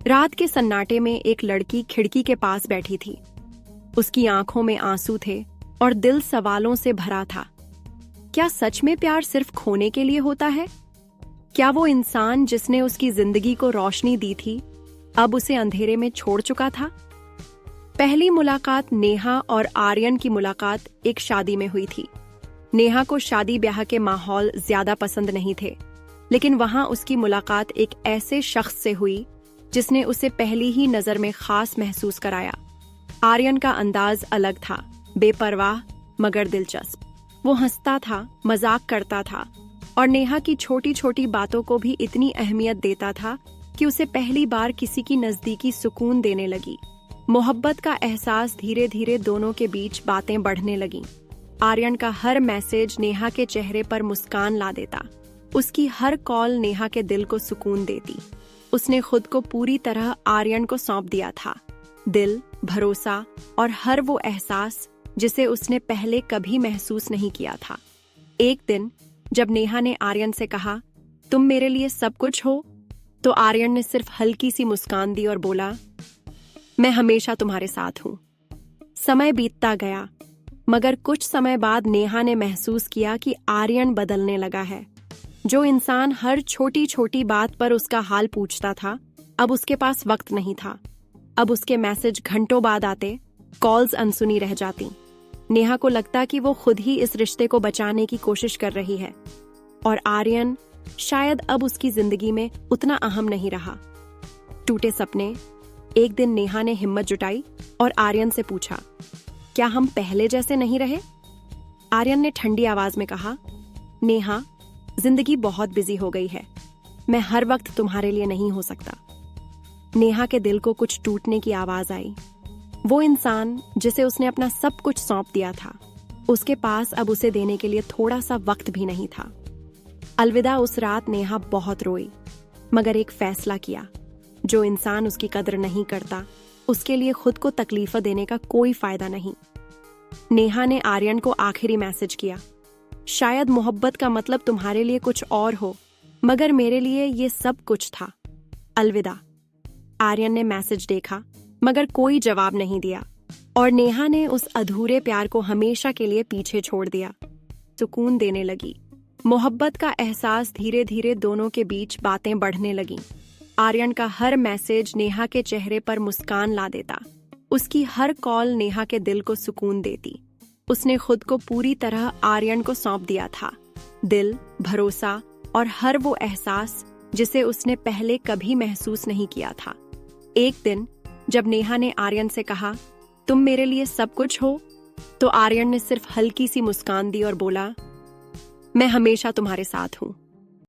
रात के सन्नाटे में एक लड़की खिड़की के पास बैठी थी। उसकी आंखों में आंसू थे और दिल सवालों से भरा था। क्या सच में प्यार सिर्फ खोने के लिए होता है? क्या वो इंसान जिसने उसकी जिंदगी को रोशनी दी थी, अब उसे अंधेरे में छोड़ चुका था? पहली मुलाकात नेहा और आर्यन की मुलाकात एक शादी में हुई थी। नेहा को शादी ब्याह के माहौल ज्यादा पसंद नहीं थे, लेकिन वहां उसकी मुलाकात एक ऐसे शख्स से हुई जिसने उसे पहली ही नजर में खास महसूस कराया। आर्यन का अंदाज अलग था, बेपरवाह मगर दिलचस्प। वो हंसता था, मजाक करता था और नेहा की छोटी छोटी बातों को भी इतनी अहमियत देता था कि उसे पहली बार किसी की नजदीकी सुकून देने लगी। मोहब्बत का एहसास धीरे धीरे दोनों के बीच बातें बढ़ने लगीं। आर्यन का हर मैसेज नेहा के चेहरे पर मुस्कान ला देता। उसकी हर कॉल नेहा के दिल को सुकून देती। उसने खुद को पूरी तरह आर्यन को सौंप दिया था। दिल, भरोसा और हर वो एहसास जिसे उसने पहले कभी महसूस नहीं किया था। एक दिन जब नेहा ने आर्यन से कहा, तुम मेरे लिए सब कुछ हो, तो आर्यन ने सिर्फ हल्की सी मुस्कान दी और बोला, मैं हमेशा तुम्हारे साथ हूं। समय बीतता गया, मगर कुछ समय बाद नेहा ने महसूस किया कि आर्यन बदलने लगा है। जो इंसान हर छोटी छोटी बात पर उसका हाल पूछता था, अब उसके पास वक्त नहीं था। अब उसके मैसेज घंटों बाद आते, कॉल्स अनसुनी रह जाती। नेहा को लगता कि वो खुद ही इस रिश्ते को बचाने की कोशिश कर रही है और आर्यन शायद अब उसकी जिंदगी में उतना अहम नहीं रहा। टूटे सपने। एक दिन नेहा ने हिम्मत जुटाई और आर्यन से पूछा, क्या हम पहले जैसे नहीं रहे? आर्यन ने ठंडी आवाज में कहा, नेहा, जिंदगी बहुत बिजी हो गई है। मैं हर वक्त तुम्हारे लिए नहीं हो सकता। नेहा के दिल को कुछ टूटने की आवाज आई। वो इंसान जिसे उसने अपना सब कुछ सौंप दिया था, उसके पास अब उसे देने के लिए थोड़ा सा वक्त भी नहीं था। अलविदा उस रात नेहा बहुत रोई, मगर एक फैसला किया, जो इंसान उसकी कदर नहीं करता, उसके लिए खुद को तकलीफ देने का कोई फायदा नहीं। नेहा ने आर्यन को आखिरी मैसेज किया, शायद मोहब्बत का मतलब तुम्हारे लिए कुछ और हो, मगर मेरे लिए ये सब कुछ था। अलविदा। आर्यन ने मैसेज देखा, मगर कोई जवाब नहीं दिया और नेहा ने उस अधूरे प्यार को हमेशा के लिए पीछे छोड़ दिया। सुकून देने लगी। मोहब्बत का एहसास धीरे धीरे दोनों के बीच बातें बढ़ने लगीं। आर्यन का हर मैसेज नेहा के चेहरे पर मुस्कान ला देता। उसकी हर कॉल नेहा के दिल को सुकून देती। उसने खुद को पूरी तरह आर्यन को सौंप दिया था। दिल, भरोसा और हर वो एहसास जिसे उसने पहले कभी महसूस नहीं किया था। एक दिन जब नेहा ने आर्यन से कहा, तुम मेरे लिए सब कुछ हो, तो आर्यन ने सिर्फ हल्की सी मुस्कान दी और बोला, मैं हमेशा तुम्हारे साथ हूं।